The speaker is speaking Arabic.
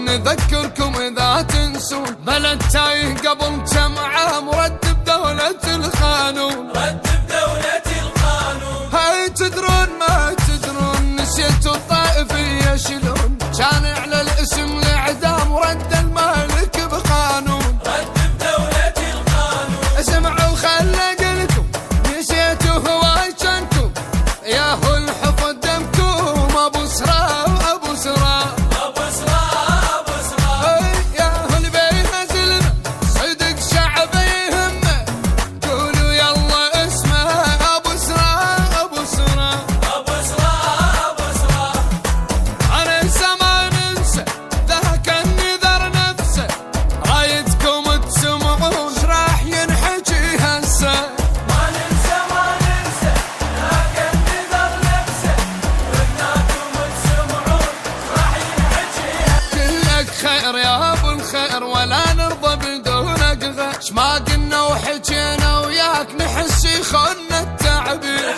نذكركم إذا تنسون بلد تايه قبل كم عام ورتب دولة القانون. هاي تدرون ما تدرون نسيتوا الطائفية شلون كان على الاسم الإعدام ورد المالك بقانون. اسمعوا خلى قلكم نسيتوا هواي جنكم يا هو الحفظ دمكم أبو سرا وأبو سرا يا هو البيه زلمة صدق شعبه يهمه قولوا يلا اسمه أبو سرا أبو سرا. أنا زمان انسى ذاك النذر نفسه رايدكم تسمعون راح ينحكي هسه. كلك خير يا ابو الخير ولا نرضى بدونك غير ما قلنا وحكينا وياك نحس يخون التعبير.